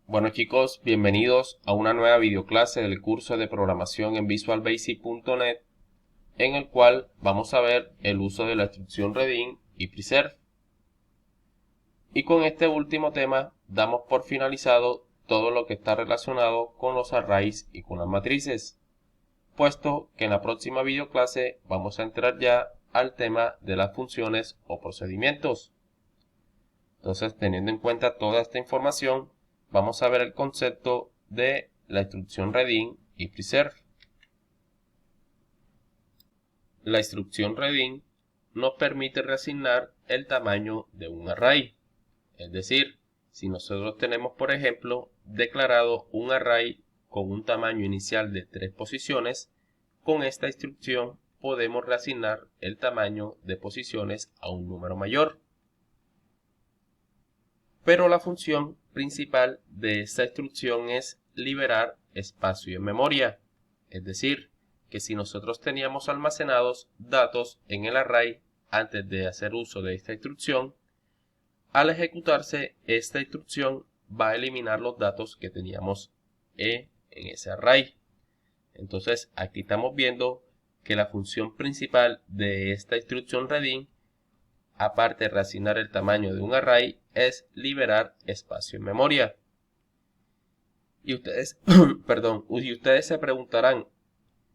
Bueno chicos, bienvenidos a una nueva videoclase del curso de programación en visualbasic.net, en el cual vamos a ver el uso de la instrucción reading y preserve. Y con este último tema damos por finalizado todo lo que está relacionado con los arrays y con las matrices, puesto que en la próxima videoclase vamos a entrar ya al tema de las funciones o procedimientos. Entonces, teniendo en cuenta toda esta información, vamos a ver el concepto de la instrucción reading y preserve. La instrucción reading nos permite reasignar el tamaño de un array. Es decir, si nosotros tenemos, por ejemplo, declarado un array con un tamaño inicial de 3 posiciones, con esta instrucción podemos reasignar el tamaño de posiciones a un número mayor. Pero la función principal de esta instrucción es liberar espacio en memoria. Es decir, que si nosotros teníamos almacenados datos en el array antes de hacer uso de esta instrucción, al ejecutarse esta instrucción va a eliminar los datos que teníamos en ese array. Entonces aquí estamos viendo que la función principal de esta instrucción reading, aparte de reasignar el tamaño de un array, es liberar espacio en memoria. Y ustedes, y ustedes se preguntarán,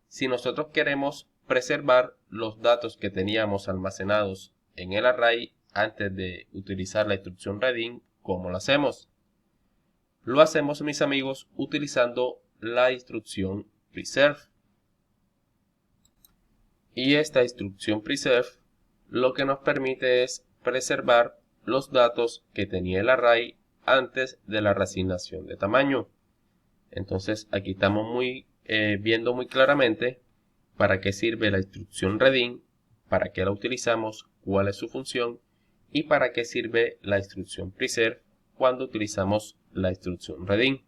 si nosotros queremos preservar los datos que teníamos almacenados en el array antes de utilizar la instrucción reading, ¿cómo lo hacemos? Lo hacemos, mis amigos, utilizando la instrucción preserve. Y esta instrucción preserve lo que nos permite es preservar los datos que tenía el array antes de la reasignación de tamaño. Entonces aquí estamos viendo muy claramente para qué sirve la instrucción reading, para qué la utilizamos, cuál es su función y para qué sirve la instrucción preserve cuando utilizamos la instrucción reading.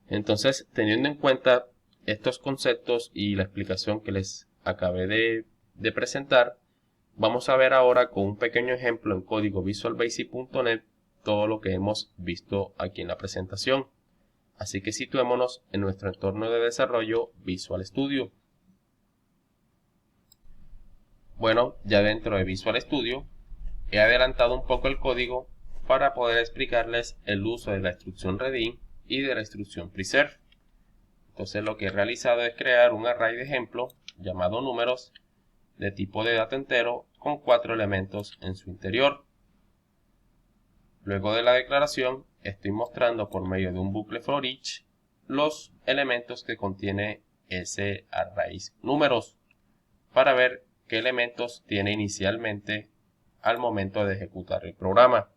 Entonces, teniendo en cuenta estos conceptos y la explicación que les acabé de presentar, vamos a ver ahora con un pequeño ejemplo en código visualbasic.net todo lo que hemos visto aquí en la presentación. Así que situémonos en nuestro entorno de desarrollo Visual Studio. Bueno, ya dentro de Visual Studio he adelantado un poco el código para poder explicarles el uso de la instrucción reading y de la instrucción preserve. Entonces lo que he realizado es crear un array de ejemplo llamado números de tipo de dato entero con 4 elementos en su interior. Luego de la declaración estoy mostrando por medio de un bucle for each los elementos que contiene ese array números para ver qué elementos tiene inicialmente al momento de ejecutar el programa.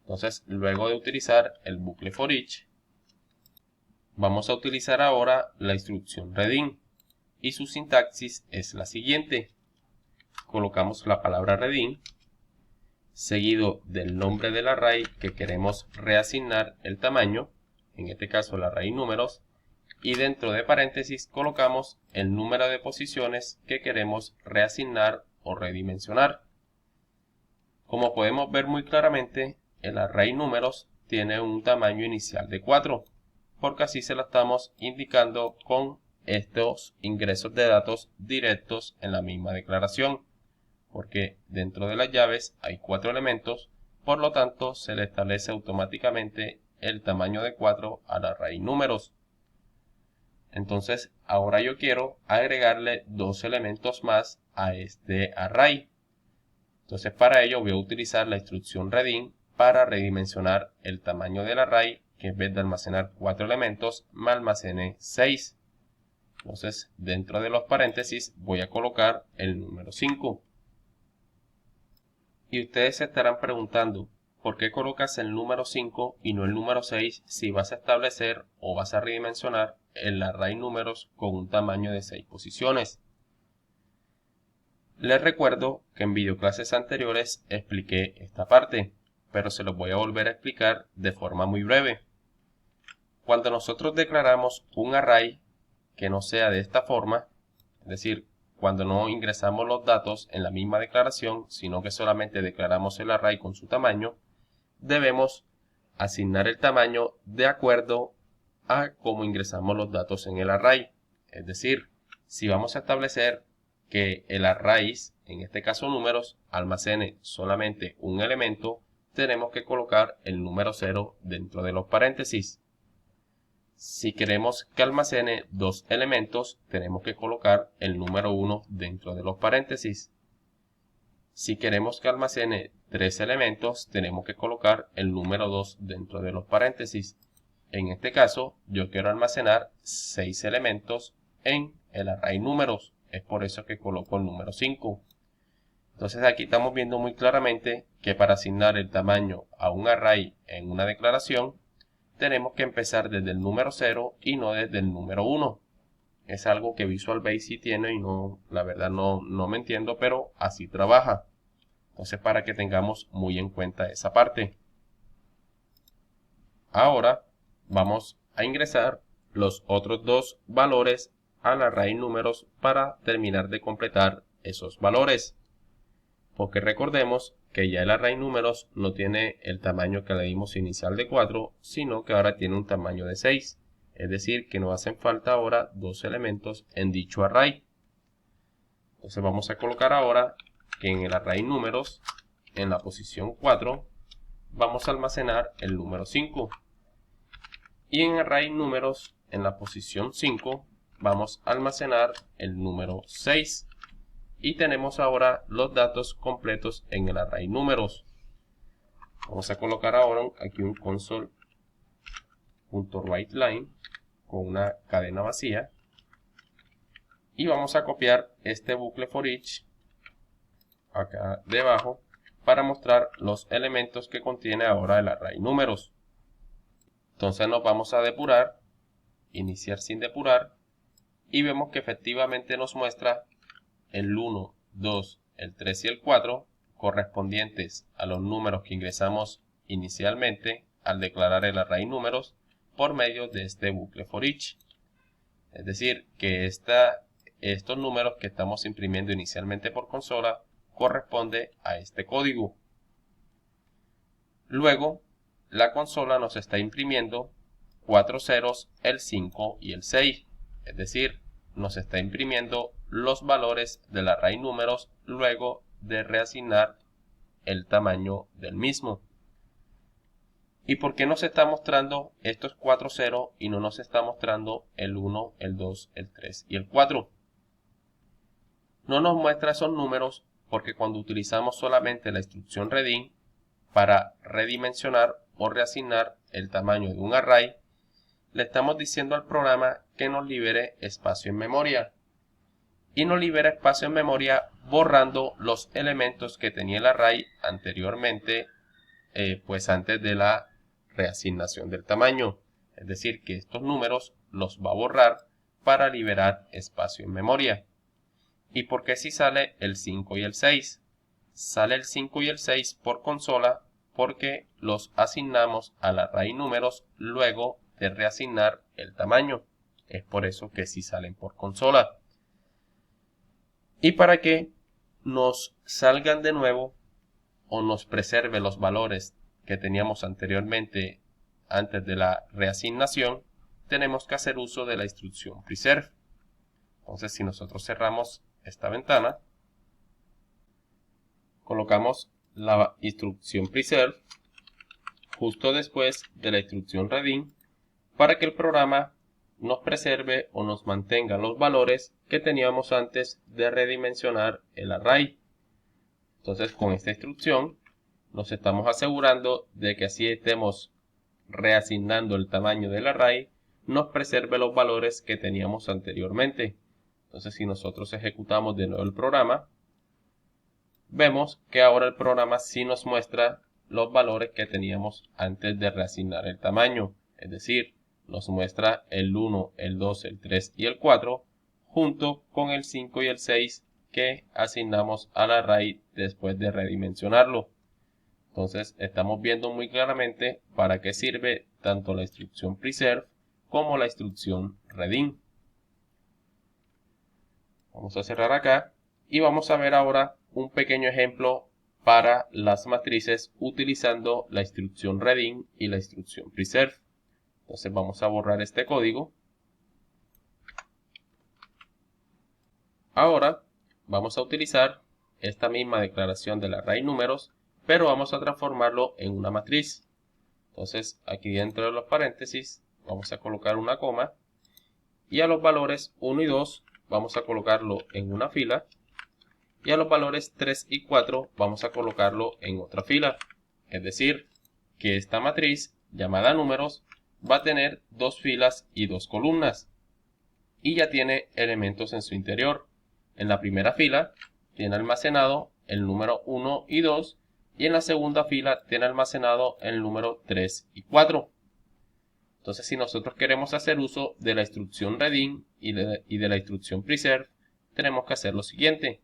Entonces, luego de utilizar el bucle for each, vamos a utilizar ahora la instrucción reading y su sintaxis es la siguiente. Colocamos la palabra reading seguido del nombre del array que queremos reasignar el tamaño, en este caso el array números, y dentro de paréntesis colocamos el número de posiciones que queremos reasignar o redimensionar. Como podemos ver muy claramente, el array números tiene un tamaño inicial de 4, porque así se lo estamos indicando con estos ingresos de datos directos en la misma declaración, porque dentro de las llaves hay 4 elementos, por lo tanto se le establece automáticamente el tamaño de 4 al array números. Entonces ahora yo quiero agregarle 2 elementos más a este array. Entonces para ello voy a utilizar la instrucción reading para redimensionar el tamaño del array, que en vez de almacenar 4 elementos me almacene 6. Entonces dentro de los paréntesis voy a colocar el número 5. Y ustedes se estarán preguntando, ¿por qué colocas el número 5 y no el número 6 si vas a establecer o vas a redimensionar el array números con un tamaño de 6 posiciones? Les recuerdo que en videoclases anteriores expliqué esta parte, pero se los voy a volver a explicar de forma muy breve. Cuando nosotros declaramos un array que no sea de esta forma, es decir, cuando no ingresamos los datos en la misma declaración, sino que solamente declaramos el array con su tamaño, debemos asignar el tamaño de acuerdo a cómo ingresamos los datos en el array. Es decir, si vamos a establecer que el array, en este caso números, almacene solamente un elemento, tenemos que colocar el número 0 dentro de los paréntesis. Si queremos que almacene dos elementos, tenemos que colocar el número 1 dentro de los paréntesis. Si queremos que almacene tres elementos, tenemos que colocar el número 2 dentro de los paréntesis. En este caso, yo quiero almacenar 6 elementos en el array números. Es por eso que coloco el número 5. Entonces aquí estamos viendo muy claramente que para asignar el tamaño a un array en una declaración, tenemos que empezar desde el número 0 y no desde el número 1. Es algo que Visual Basic sí tiene y no, la verdad no me entiendo, pero así trabaja. Entonces para que tengamos muy en cuenta esa parte. Ahora vamos a ingresar los otros dos valores al array números para terminar de completar esos valores. Porque recordemos que ya el array números no tiene el tamaño que le dimos inicial de 4, sino que ahora tiene un tamaño de 6. Es decir, que nos hacen falta ahora dos elementos en dicho array. Entonces vamos a colocar ahora que en el array números, en la posición 4, vamos a almacenar el número 5. Y en array números, en la posición 5, vamos a almacenar el número 6. Y tenemos ahora los datos completos en el array números. Vamos a colocar ahora aquí un console.writeLine con una cadena vacía. Y vamos a copiar este bucle for each acá debajo para mostrar los elementos que contiene ahora el array números. Entonces nos vamos a depurar, iniciar sin depurar, y vemos que efectivamente nos muestra el 1, 2, el 3 y el 4 correspondientes a los números que ingresamos inicialmente al declarar el array números por medio de este bucle for each. Es decir, que estos números que estamos imprimiendo inicialmente por consola corresponde a este código. Luego, la consola nos está imprimiendo 4 ceros, el 5 y el 6. Es decir, nos está imprimiendo los valores del array números luego de reasignar el tamaño del mismo. ¿Y por qué nos está mostrando estos 4 ceros y no nos está mostrando el 1, el 2, el 3 y el 4? No nos muestra esos números porque cuando utilizamos solamente la instrucción redim para redimensionar o reasignar el tamaño de un array, le estamos diciendo al programa que nos libere espacio en memoria. Y nos libera espacio en memoria borrando los elementos que tenía el array anteriormente, pues antes de la reasignación del tamaño. Es decir, que estos números los va a borrar para liberar espacio en memoria. ¿Y por qué si sale el 5 y el 6? Sale el 5 y el 6 por consola porque los asignamos al array números luego de reasignar el tamaño. Es por eso que sí salen por consola. Y para que nos salgan de nuevo o nos preserve los valores que teníamos anteriormente antes de la reasignación, tenemos que hacer uso de la instrucción preserve. Entonces, si nosotros cerramos esta ventana, colocamos la instrucción preserve justo después de la instrucción redim para que el programa nos preserve o nos mantenga los valores que teníamos antes de redimensionar el array. Entonces, con esta instrucción nos estamos asegurando de que así estemos reasignando el tamaño del array, nos preserve los valores que teníamos anteriormente. Entonces, si nosotros ejecutamos de nuevo el programa, vemos que ahora el programa sí nos muestra los valores que teníamos antes de reasignar el tamaño. Es decir, nos muestra el 1, el 2, el 3 y el 4 junto con el 5 y el 6 que asignamos al array después de redimensionarlo. Entonces estamos viendo muy claramente para qué sirve tanto la instrucción preserve como la instrucción redim. Vamos a cerrar acá y vamos a ver ahora un pequeño ejemplo para las matrices utilizando la instrucción reading y la instrucción preserve. Entonces vamos a borrar este código. Ahora vamos a utilizar esta misma declaración del array números, pero vamos a transformarlo en una matriz. Entonces aquí dentro de los paréntesis vamos a colocar una coma y a los valores 1 y 2 vamos a colocarlo en una fila y a los valores 3 y 4 vamos a colocarlo en otra fila. Es decir, que esta matriz llamada números va a tener dos filas y dos columnas y ya tiene elementos en su interior. En la primera fila tiene almacenado el número 1 y 2 y en la segunda fila tiene almacenado el número 3 y 4. Entonces, si nosotros queremos hacer uso de la instrucción reading y de la instrucción preserve, tenemos que hacer lo siguiente.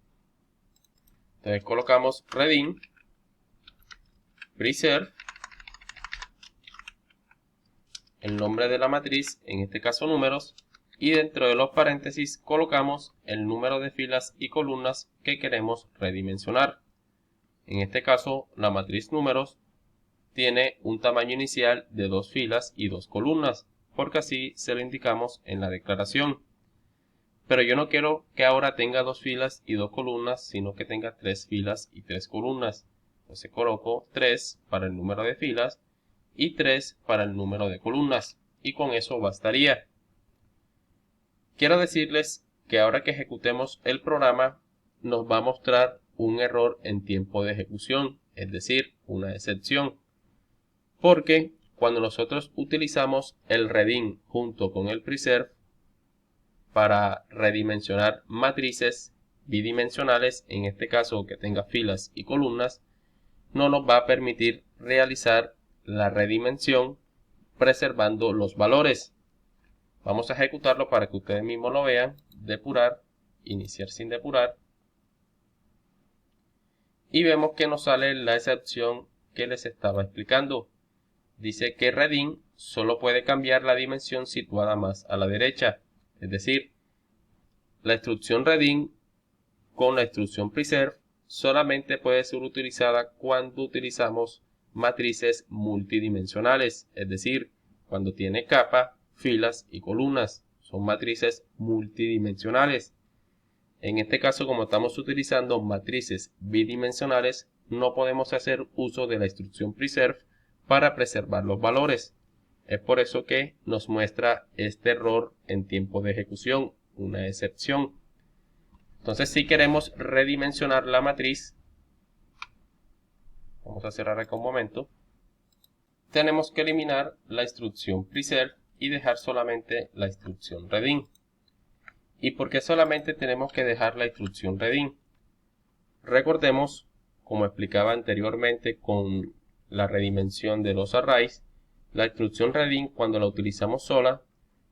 Entonces colocamos reading, preserve, el nombre de la matriz, en este caso números, y dentro de los paréntesis colocamos el número de filas y columnas que queremos redimensionar. En este caso, la matriz números tiene un tamaño inicial de 2 filas y 2 columnas, porque así se lo indicamos en la declaración. Pero yo no quiero que ahora tenga 2 filas y 2 columnas, sino que tenga 3 filas y 3 columnas. Entonces coloco 3 para el número de filas y 3 para el número de columnas, y con eso bastaría. Quiero decirles que ahora que ejecutemos el programa, nos va a mostrar un error en tiempo de ejecución, es decir, una excepción. Porque cuando nosotros utilizamos el reading junto con el preserve para redimensionar matrices bidimensionales, en este caso que tenga filas y columnas, no nos va a permitir realizar la redimensión preservando los valores. Vamos a ejecutarlo para que ustedes mismos lo vean. Depurar, iniciar sin depurar. Y vemos que nos sale la excepción que les estaba explicando. Dice que reading solo puede cambiar la dimensión situada más a la derecha. Es decir, la instrucción reading con la instrucción preserve solamente puede ser utilizada cuando utilizamos matrices multidimensionales. Es decir, cuando tiene capa, filas y columnas. Son matrices multidimensionales. En este caso, como estamos utilizando matrices bidimensionales, no podemos hacer uso de la instrucción preserve para preservar los valores. Es por eso que nos muestra este error en tiempo de ejecución, una excepción. Entonces, si queremos redimensionar la matriz, vamos a cerrar acá un momento, tenemos que eliminar la instrucción preserve y dejar solamente la instrucción reading. ¿Y por qué solamente tenemos que dejar la instrucción reading? Recordemos, como explicaba anteriormente con la redimensión de los arrays, la instrucción reading, cuando la utilizamos sola,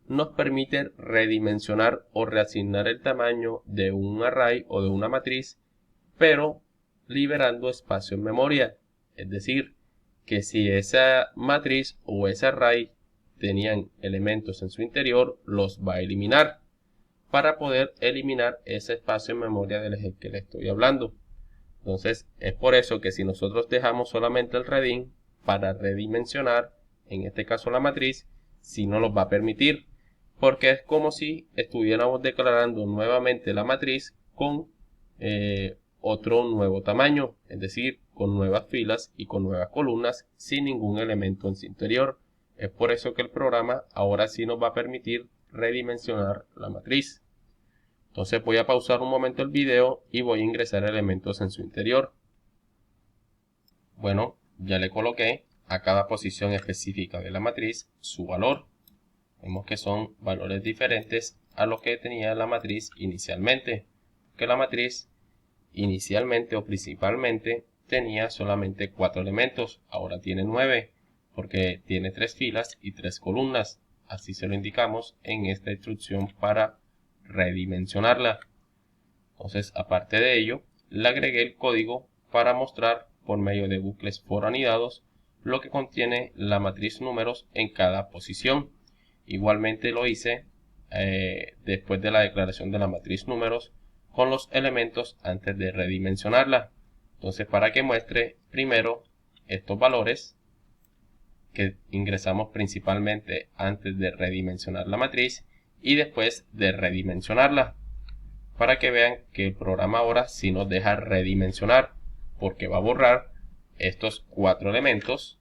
nos permite redimensionar o reasignar el tamaño de un array o de una matriz, pero liberando espacio en memoria. Es decir, que si esa matriz o ese array tenían elementos en su interior, los va a eliminar para poder eliminar ese espacio en memoria del que le estoy hablando. Entonces, es por eso que si nosotros dejamos solamente el reading para redimensionar, en este caso la matriz, sí no nos va a permitir, porque es como si estuviéramos declarando nuevamente la matriz con otro nuevo tamaño, es decir, con nuevas filas y con nuevas columnas sin ningún elemento en su interior. Es por eso que el programa ahora sí nos va a permitir redimensionar la matriz. Entonces voy a pausar un momento el video y voy a ingresar elementos en su interior. Bueno, ya le coloqué a cada posición específica de la matriz su valor. Vemos que son valores diferentes a lo que tenía la matriz inicialmente, que la matriz inicialmente o principalmente tenía solamente 4 elementos, ahora tiene 9, porque tiene 3 filas y 3 columnas. Así se lo indicamos en esta instrucción para redimensionarla. Entonces, aparte de ello, le agregué el código para mostrar por medio de bucles for anidados lo que contiene la matriz números en cada posición. Igualmente lo hice después de la declaración de la matriz números con los elementos antes de redimensionarla. Entonces, para que muestre primero estos valores que ingresamos principalmente antes de redimensionar la matriz y después de redimensionarla, para que vean que el programa ahora sí nos deja redimensionar, porque va a borrar estos 4 elementos,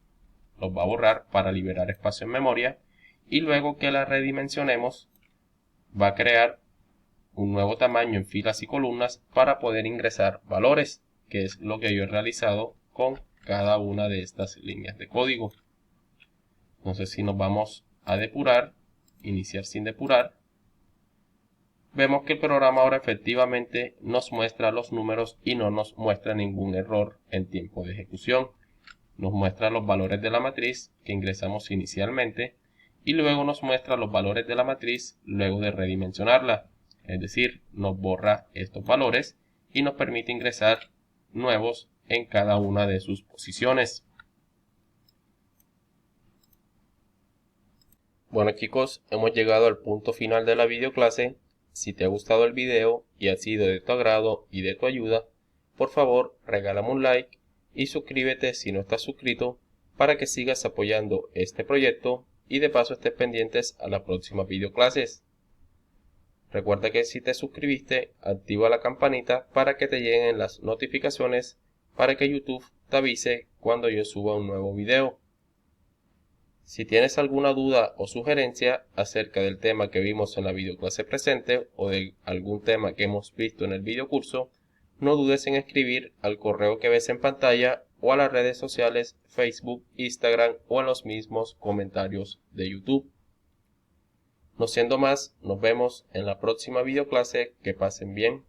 los va a borrar para liberar espacio en memoria, y luego que la redimensionemos va a crear un nuevo tamaño en filas y columnas para poder ingresar valores, que es lo que yo he realizado con cada una de estas líneas de código. Entonces, si nos vamos a depurar, iniciar sin depurar, vemos que el programa ahora efectivamente nos muestra los números y no nos muestra ningún error en tiempo de ejecución. Nos muestra los valores de la matriz que ingresamos inicialmente y luego nos muestra los valores de la matriz luego de redimensionarla. Es decir, nos borra estos valores y nos permite ingresar nuevos en cada una de sus posiciones. Bueno chicos, hemos llegado al punto final de la videoclase. Si te ha gustado el video y ha sido de tu agrado y de tu ayuda, por favor regálame un like y suscríbete si no estás suscrito para que sigas apoyando este proyecto y de paso estés pendientes a las próximas videoclases. Recuerda que si te suscribiste, activa la campanita para que te lleguen las notificaciones para que YouTube te avise cuando yo suba un nuevo video. Si tienes alguna duda o sugerencia acerca del tema que vimos en la videoclase presente o de algún tema que hemos visto en el videocurso, no dudes en escribir al correo que ves en pantalla o a las redes sociales Facebook, Instagram o en los mismos comentarios de YouTube. No siendo más, nos vemos en la próxima videoclase. Que pasen bien.